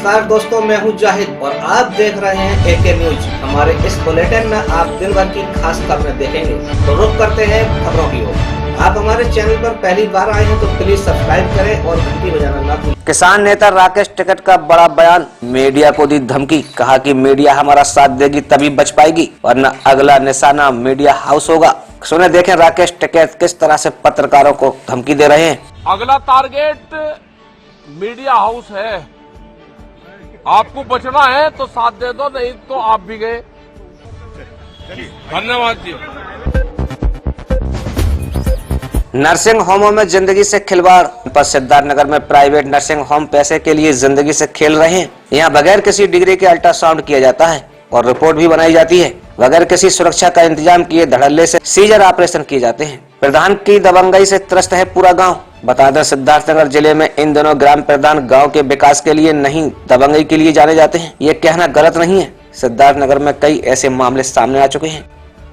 नमस्कार दोस्तों, मैं हूं जाहिद और आप देख रहे हैं एके न्यूज। हमारे इस बुलेटिन में आप दिन भर की खास खबरें देखेंगे। तो रुक करते हैं खबरों की ओर। आप हमारे चैनल पर पहली बार आए हैं तो प्लीज सब्सक्राइब करें और घंटी बजाना ना भूलें। किसान नेता राकेश टिकैत का बड़ा बयान, मीडिया को दी धमकी। कहा कि मीडिया हमारा साथ देगी तभी बच पाएगी, वरना अगला निशाना मीडिया हाउस होगा। सुने देखें राकेश टिकैत किस तरह से पत्रकारों को धमकी दे रहे हैं। अगला टारगेट मीडिया हाउस है। आपको बचना है तो साथ दे दो, नहीं तो आप भी गए। धन्यवाद जी। नर्सिंग होमों में जिंदगी से खिलवाड़ पर सिद्धार्थनगर में प्राइवेट नर्सिंग होम पैसे के लिए जिंदगी से खेल रहे हैं। यहाँ बगैर किसी डिग्री के अल्ट्रासाउंड किया जाता है और रिपोर्ट भी बनाई जाती है। बगैर किसी सुरक्षा का इंतजाम किए धड़ल्ले से सीजर ऑपरेशन किए जाते हैं। प्रधान की दबंगई से त्रस्त है पूरा गाँव। बता दें सिद्धार्थनगर जिले में इन दिनों ग्राम प्रधान गांव के विकास के लिए नहीं दबंगई के लिए जाने जाते हैं। ये कहना गलत नहीं है। सिद्धार्थनगर में कई ऐसे मामले सामने आ चुके हैं।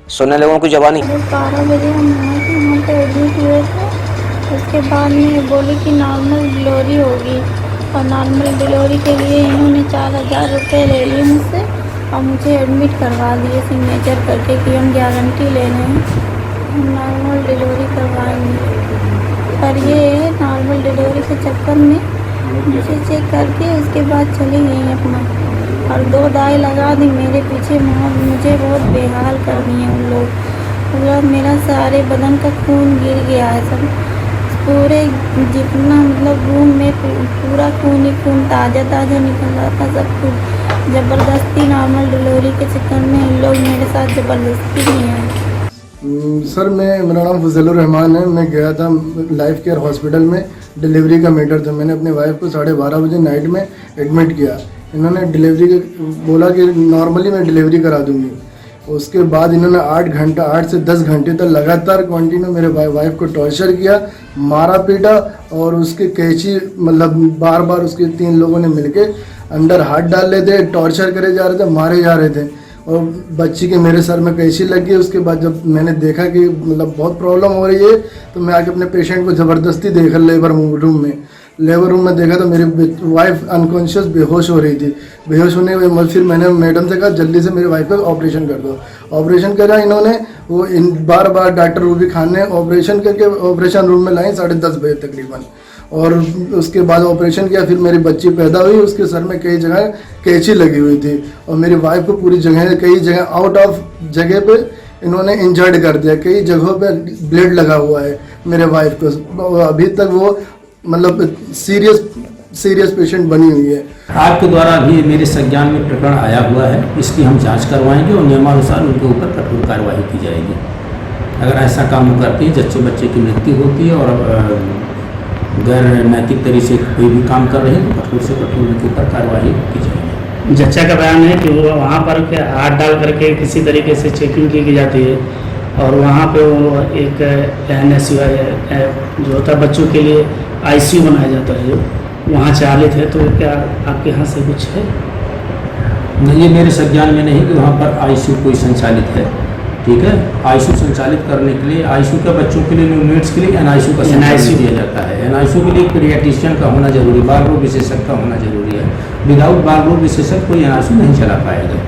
सुनने लोगों की जवानी। 12 बजे हम वहाँ पे एडमिट हुए थे। उसके बाद में बोले कि नॉर्मल डिलीवरी होगी और नॉर्मल डिलीवरी के लिए इन्होंने 4000 रुपये ले लिए मुझसे और मुझे एडमिट करवा दिए सिग्नेचर करके कि हम गारंटी ले रहे हैं, हम नॉर्मल डिलीवरी करवाएंगे। पर ये नॉर्मल डिलीवरी के चक्कर में मुझे चेक करके उसके बाद चली गई अपना और 2 दाई लगा दी मेरे पीछे। मुझे बहुत बेहाल कर दिए उन लोग। पूरा मेरा सारे बदन का खून गिर गया है, सब पूरे जितना मतलब रूम में पूरा खून ही खून ताज़ा निकल रहा था सब कुछ। ज़बरदस्ती नॉर्मल डिलीवरी के चक्कर में इन लोग मेरे साथ ज़बरदस्ती किए हैं। सर मेरा नाम फजलुर रहमान है। मैं गया था लाइफ केयर हॉस्पिटल में, डिलीवरी का मैटर था। मैंने अपने वाइफ को 12:30 बजे नाइट में एडमिट किया। इन्होंने डिलीवरी के बोला कि नॉर्मली मैं डिलीवरी करा दूंगी। उसके बाद इन्होंने 8 से 10 घंटे तक लगातार कंटिन्यू मेरे वाइफ को टॉर्चर किया, मारा पीटा और उसके कैंची मतलब बार बार उसके 3 लोगों ने मिलके अंदर हाथ डाल रहे थे, टॉर्चर करे जा रहे थे, मारे जा रहे थे और बच्ची के मेरे सर में कैंची लग गई। उसके बाद जब मैंने देखा कि मतलब बहुत प्रॉब्लम हो रही है तो मैं आके अपने पेशेंट को ज़बरदस्ती देखा लेबर रूम में देखा तो मेरी वाइफ अनकॉन्शियस बेहोश हो रही थी। बेहोश होने के बाद फिर मैंने मैडम से कहा जल्दी से मेरी वाइफ का ऑपरेशन कर दो। ऑपरेशन करा इन्होंने, वो बार बार डॉक्टर रूबी खान ने ऑपरेशन करके ऑपरेशन रूम में लाई 10:30 बजे तकरीबन। और उसके बाद ऑपरेशन किया। फिर मेरी बच्ची पैदा हुई, उसके सर में कई जगह कैंची लगी हुई थी और मेरी वाइफ को पूरी जगह कई जगह आउट ऑफ जगह पे इन्होंने इंजर्ड कर दिया। कई जगहों पे ब्लेड लगा हुआ है मेरे वाइफ को। अभी तक वो मतलब सीरियस पेशेंट बनी हुई है। आपके द्वारा भी मेरे संज्ञान में प्रकरण आया हुआ है, इसकी हम जांच करवाएंगे और नियमानुसार उनके ऊपर कठोर कार्रवाई की जाएगी। अगर ऐसा काम करती है, जच्चे बच्चे की मृत्यु होती है और गैर नैतिक तरीके से कोई भी काम कर रहे हैं तो कठोर से कठोर उनके ऊपर कार्रवाई की जाएगी। जच्चा का बयान है कि वो वहाँ पर हाथ डाल करके किसी तरीके से चेकिंग की जाती है और वहाँ पे वो एक NSU जो होता है बच्चों के लिए ICU बनाया जाता है, जो वहाँ चालित है। तो क्या आपके यहाँ से कुछ है? नहीं, ये मेरे संज्ञान में नहीं कि वहाँ पर ICU कोई संचालित है। ठीक है, ICU संचालित करने के लिए ICU के बच्चों के लिए न्यूनेट्स के लिए NICU का संचालन दिया जाता है। NICU के लिए पीडियाट्रिशियन का होना जरूरी, बाल रोग विशेषज्ञ का होना जरूरी है। विदाउट बाल रोग विशेषज्ञ कोई NICU नहीं चला पाएगा।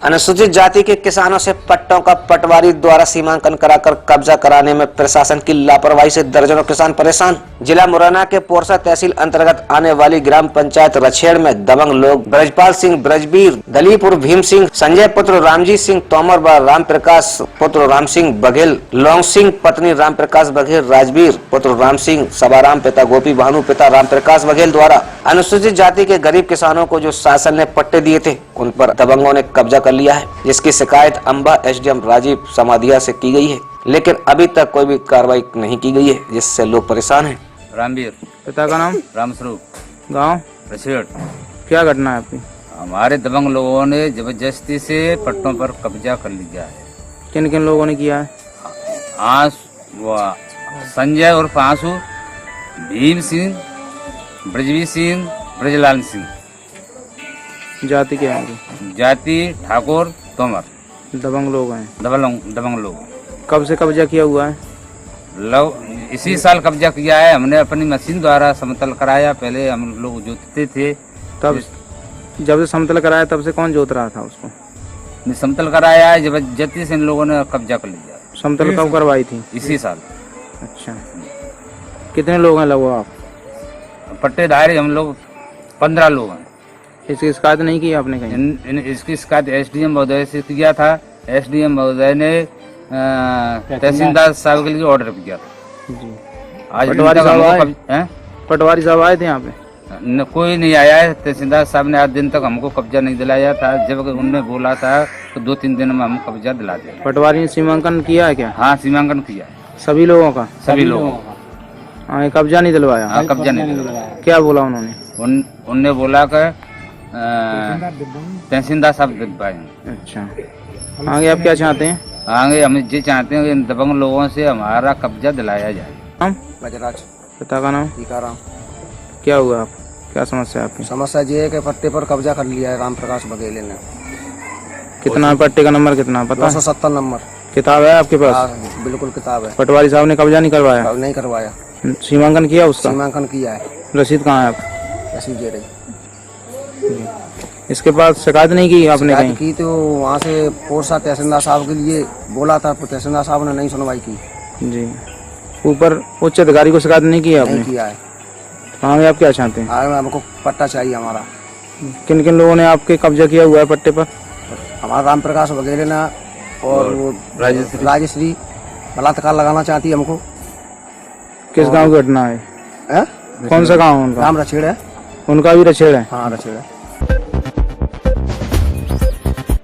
अनुसूचित जाति के किसानों से पट्टों का पटवारी द्वारा सीमांकन कराकर कब्जा कराने में प्रशासन की लापरवाही से दर्जनों किसान परेशान। जिला मुरैना के पोरसा तहसील अंतर्गत आने वाली ग्राम पंचायत रछेड़ में दबंग लोग ब्रजपाल सिंह ब्रजबीर, दलीपुर भीम सिंह, संजय पुत्र रामजीत सिंह तोमर व राम प्रकाश पुत्र राम सिंह बघेल, लौंग सिंह पत्नी राम प्रकाश बघेल, राजवीर पुत्र राम सिंह, सभाराम पिता गोपी भानु पिता राम प्रकाश बघेल द्वारा अनुसूचित जाति के गरीब किसानों को जो शासन ने पट्टे दिए थे उन पर दबंगों ने कब्जा कर लिया है, जिसकी शिकायत अंबा SDM राजीव समाधिया से की गई है, लेकिन अभी तक कोई भी कार्रवाई नहीं की गई है, जिससे लोग परेशान हैं। रामवीर, पिता का नाम रामस्वरूप, गांव रछेड़। क्या घटना है आपकी? हमारे दबंग लोगों ने जबरदस्ती से पट्टों पर कब्जा कर लिया है। किन किन लोगों ने किया है? संजय उर्फ आंसू, भीम सिंह, ब्रजवीर सिंह, ब्रजलाल सिंह। जाति क्या है? जाति ठाकुर तोमर। दबंग लोग हैं? दबंग लोग। कब से कब्जा किया हुआ है? इसी साल कब्जा किया है। हमने अपनी मशीन द्वारा समतल कराया। पहले हम लोग जोतते थे, तब जब से समतल कराया तब से कौन जोत रहा था उसको? समतल कराया है जबरदस्ती से इन लोगों ने कब्जा कर लिया। समतल कब करवाई थी? इसी साल। अच्छा, कितने लोग हैं लगभग आप? पट्टेदार हम लोग 15 लोग हैं। इसकी शिकायत नहीं की आपने कहीं? इसकी शिकायत एसडीएम महोदय से किया था। एसडीएम महोदय ने तहसीलदार साहब के लिए ऑर्डर किया था। जी। आज पटवारी साहब आए? पटवारी साहब आए थे यहाँ पे? कोई नहीं आया है। तहसीलदार साहब ने आज दिन तक हमको कब्जा नहीं दिलाया था। जब उन्होंने बोला था तो 2-3 दिन में हम कब्जा दिला दिया। पटवारी ने सीमांकन किया है क्या? हाँ, सीमांकन किया है सभी लोगों का? सभी लोगों का। हाँ, कब्जा नहीं दिलवाया? हाँ, कब्जा नहीं दिलवाया। क्या बोला उन्होंने? उनने बोला कि तहसीलदार साहब दिलवाए। अच्छा, आगे आप क्या चाहते हैं? आगे हम ये चाहते हैं कि इन दबंग लोगों से हमारा कब्जा दिलाया जाए। हम बजराज पिता का नाम? टीकाराम। क्या हुआ, आप क्या समस्या है आपकी? समस्या ये है कि पट्टे पर कब्जा कर लिया है राम प्रकाश बघेले ने। कितना पट्टे का नंबर कितना पता है? 270 नंबर। किताब है आपके पास? हाँ, बिल्कुल किताब है। पटवारी साहब ने कब्जा नहीं करवाया? नहीं करवाया। सीमांकन किया उसका? सीमांकन किया है। रसीद कहाँ है आप? रसीद दे रही। इसके बाद शिकायत नहीं की आपने कहीं? की तो वहाँ से पोरसा तहसीलदार साहब के लिए बोला था, तहसीलदार साहब ने नहीं सुनवाई की। जी। ऊपर उच्च अधिकारी को शिकायत नहीं की आपने? नहीं किया है। आगे आप क्या चाहते हैं? आगे हमको पट्टा चाहिए हमारा। किन किन लोगों ने आपके कब्जा किया हुआ है पट्टे पर? हमारा राम प्रकाश बघेले ने और वो राजश्री बलात्कार लगाना चाहती है हमको। किस गांव की घटना है? कौन सा गांव है उनका? राम रछेड़ है। उनका भी रछेड़ है? हाँ, रछेड़ है।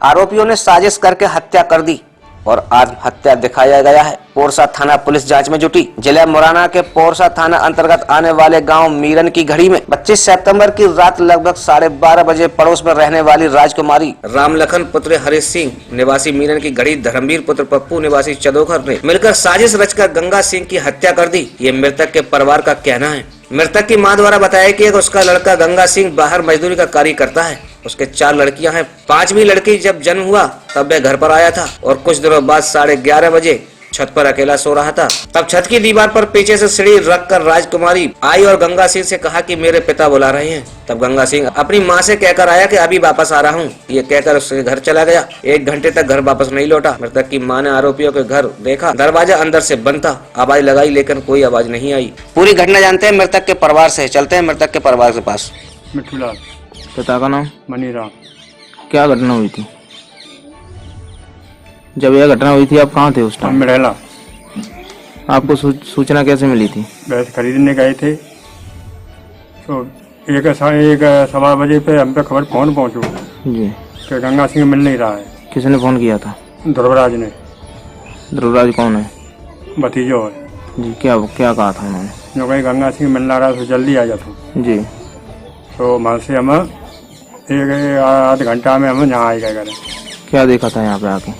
आरोपियों ने साजिश करके हत्या कर दी और आत्महत्या दिखाया गया है। पोरसा थाना पुलिस जांच में जुटी। जिला मुरैना के पोरसा थाना अंतर्गत आने वाले गांव मीरन की घड़ी में 25 सितंबर की रात लगभग 12:30 बजे पड़ोस में रहने वाली राजकुमारी रामलखन पुत्र हरीश सिंह निवासी मीरन की घड़ी, धर्मवीर पुत्र पप्पू निवासी चदोखर ने मिलकर साजिश रचकर गंगा सिंह की हत्या कर दी। ये मृतक के परिवार का कहना है। मृतक की मां द्वारा बताया कि उसका लड़का गंगा सिंह बाहर मजदूरी का कार्य करता है। उसके 4 लड़कियां हैं। 5वीं लड़की जब जन्म हुआ तब वह घर पर आया था और कुछ दिनों बाद 11:30 बजे छत पर अकेला सो रहा था। तब छत की दीवार पर पीछे से सीढ़ी रखकर राजकुमारी आई और गंगा सिंह से कहा कि मेरे पिता बुला रहे हैं। तब गंगा सिंह अपनी मां से कहकर आया कि अभी वापस आ रहा हूं। ये कहकर उसके घर चला गया। 1 घंटे तक घर वापस नहीं लौटा। मृतक की मां ने आरोपियों के घर देखा, दरवाजा अंदर से बंद था। आवाज लगाई लेकिन कोई आवाज नहीं आई। पूरी घटना जानते हैं मृतक के परिवार से। चलते हैं मृतक के परिवार के पास। मिठूलाल। पिता का नाम? मनीराम। क्या घटना हुई थी? जब यह घटना हुई थी आप कहाँ थे उस टाइम? मिड़ेला। आपको सूचना कैसे मिली थी? भैंस खरीदने गए थे तो 1:15 पे हम पे खबर फोन पहुंचू जी कि गंगा सिंह मिल नहीं रहा है। किसने फोन किया था? ध्रुवराज ने। ध्रुवराज कौन है? भतीजो है जी। क्या कहा था उन्होंने? जो कहीं गंगा सिंह मिल रहा है तो जल्दी आ जाता। जी। तो वहाँ से हम 1 घंटा में हम यहाँ आ गए। क्या देखा था यहाँ पे आके?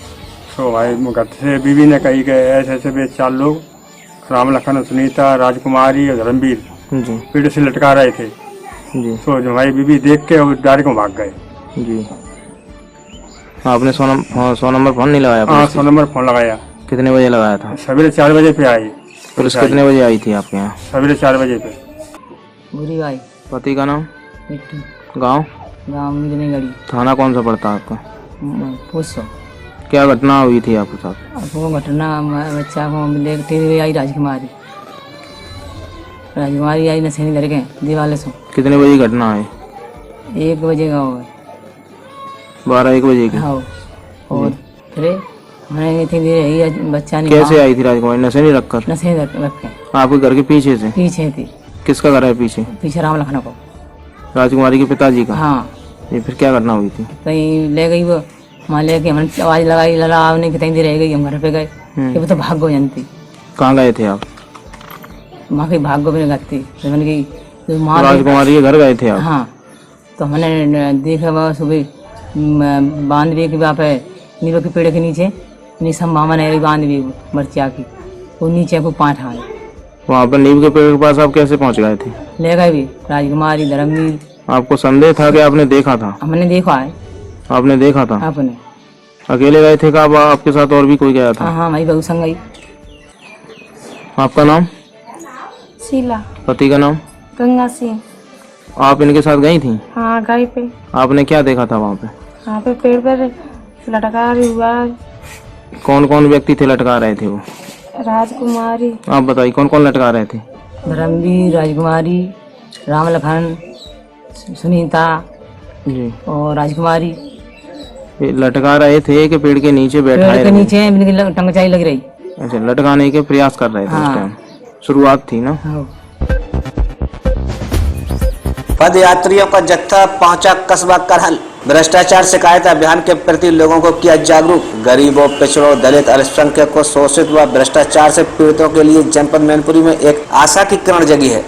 तो भाई घर से बीवी ने कही कि ऐसे भी 4 लोग रामलखन, सुनीता, राजकुमारी और धर्मवीर जी पेड़ से लटका रहे थे। जी। तो जो हमारी बीवी देख के डायरेक्ट भाग गए। जी। आपने 100 नंबर फोन नहीं लगाया? हाँ, 100 नंबर फोन लगाया। कितने बजे लगाया था? सवेरे 4 बजे पे आई पुलिस। कितने बजे आई थी आपके यहाँ? सवेरे 4 बजे पे। बुरी भाई। पति का नाम? मिट्टू। गाँव? गाँव मिलने गड़ी। थाना कौन सा पड़ता है आपका? पुष्प। क्या घटना हुई थी आपके साथ? वो घटना बच्चा को लेकर आई राजकुमारी आई नशे लड़के दीवाले से। कितने बजे घटना है? 1 बजे का हुआ। 12-1 बजे की? हाँ। और फिर हमें इतनी देर बच्चा नहीं। कैसे आई थी राजकुमारी? नशे नहीं रखकर? नशे रखे। आपके घर के पीछे से? पीछे थी। किसका घर है पीछे? पीछे रामलखन को। राजकुमारी के पिताजी का? हाँ। ये फिर क्या घटना हुई थी? कहीं ले गई वो, वहाँ लेके हमने आवाज लगाई, लड़ा नहीं, कितनी देर रह गई। हम घर पे गए कि वो तो भाग गो जानती। कहाँ गए थे आप? वहाँ की भाग गो भी लगती तो राजकुमारी के घर गए थे आप? हाँ। तो हमने देखा वह सुबह बांध भी कि वहाँ पे नींबू के पेड़ के नीचे सब मामा ने बांध भी मरचिया की वो नीचे को 5 हाथ। वहाँ पर नींबू के पेड़ के पास आप कैसे पहुँच गए थे? ले गए भी राजकुमारी, धर्मवीर। आपको संदेह था कि आपने देखा था? हमने देखा है। आपने देखा था? आपने। अकेले गए थे? का आपके साथ और भी कोई गया था? हाँ, हमारी बहू संग गई। आपका नाम? शीला। पति का नाम? गंगा सिंह। आप इनके साथ गई थी? हाँ गई पे। आपने क्या देखा था वहाँ पे? वहाँ पे पेड़ पर लटका हुआ। कौन कौन व्यक्ति थे लटका रहे थे वो? राजकुमारी। आप बताइए कौन कौन लटका रहे थे? धर्मवीर, राजकुमारी, राम लखन, सुनीता जी। और राजकुमारी। ये लटका रहे थे कि पेड़ के नीचे बैठाए पेड़ के रहे? नीचे इनकी टंगचाई लग रही। अच्छा, लटकाने के प्रयास कर रहे थे उस हाँ। टाइम, शुरुआत थी ना? हाँ। पद यात्रियों का जत्था पहुंचा कस्बा करहल। भ्रष्टाचार शिकायत अभियान के प्रति लोगों को किया जागरूक। गरीबों, पिछड़ों, दलित, अल्पसंख्यकों, शोषित व भ्रष्टाचार से पीड़ितों के लिए जनपद मैनपुरी में एक आशा की किरण जगी है।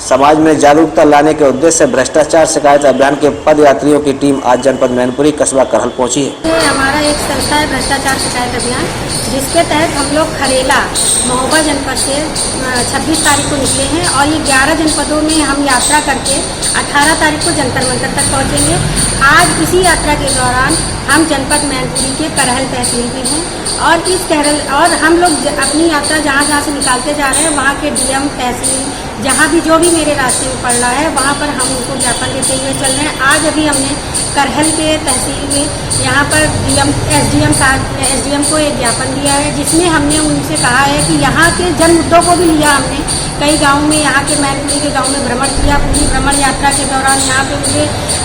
समाज में जागरूकता लाने के उद्देश्य से भ्रष्टाचार शिकायत अभियान के पद यात्रियों की टीम आज जनपद मैनपुरी कस्बा करहल पहुंची है। ये हमारा एक संस्था है भ्रष्टाचार शिकायत अभियान, जिसके तहत हम लोग खरेला महोबा जनपद से 26 तारीख को निकले हैं और ये 11 जनपदों में हम यात्रा करके 18 तारीख को जंतर मंतर तक पहुंचेंगे। आज इसी यात्रा के दौरान हम जनपद मैनपुरी के करहल तहसील में हैं और हम लोग अपनी यात्रा जहाँ से निकालते जा रहे हैं वहाँ के डीएम तहसील जहाँ भी जो भी मेरे रास्ते में पड़ रहा है वहाँ पर हम उनको ज्ञापन देते हुए चल रहे हैं। आज अभी हमने करहल के तहसील में यहाँ पर एसडीएम को एक ज्ञापन दिया है, जिसमें हमने उनसे कहा है कि यहाँ के जन मुद्दों को भी लिया। हमने कई गाँव में, यहाँ के मैनपुरी के गाँव में भ्रमण किया। पूरी भ्रमण यात्रा के दौरान यहाँ पे मुझे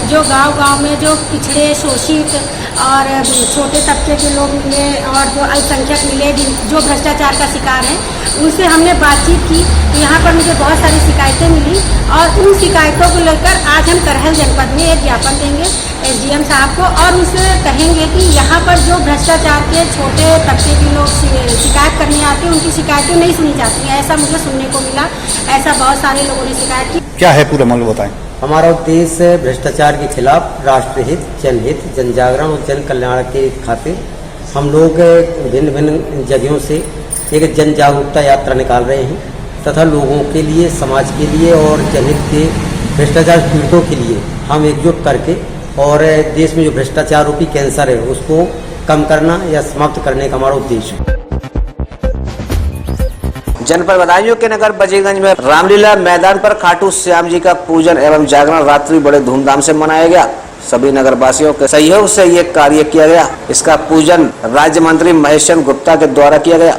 जो गाँव में जो पिछड़े, शोषित और छोटे तबके के लोग मिले और जो अल्पसंख्यक मिले जो भ्रष्टाचार का शिकार हैं, उनसे हमने बातचीत की। तो यहाँ पर मुझे बहुत सारी शिकायतें मिली और उन शिकायतों को लेकर आज हम करहल जनपद में एक ज्ञापन देंगे एसडीएम साहब को और उनसे कहेंगे कि यहाँ पर जो भ्रष्टाचार के छोटे तबके के लोग शिकायत करने आते हैं, उनकी शिकायतें नहीं सुनी जाती हैं। ऐसा मुझे सुनने को मिला, ऐसा बहुत सारे लोगों ने शिकायत की। क्या है पूरा मामला बताएं। हमारा उद्देश्य भ्रष्टाचार के खिलाफ राष्ट्रहित, जनहित, जन जागरण और जन कल्याण के खातिर हम लोग भिन्न भिन्न जगहों से एक जन जागरूकता यात्रा निकाल रहे हैं तथा लोगों के लिए, समाज के लिए और जनहित के भ्रष्टाचार पीड़ितों के लिए हम एकजुट करके और देश में जो भ्रष्टाचार रूपी कैंसर है उसको कम करना या समाप्त करने का हमारा उद्देश्य है। जनपद बदायूं के नगर बजीगंज में रामलीला मैदान पर खाटू श्याम जी का पूजन एवं जागरण रात्रि बड़े धूमधाम से मनाया गया। सभी नगर वासियों के सहयोग से ये कार्य किया गया। इसका पूजन राज्य मंत्री महेश चंद्र गुप्ता के द्वारा किया गया।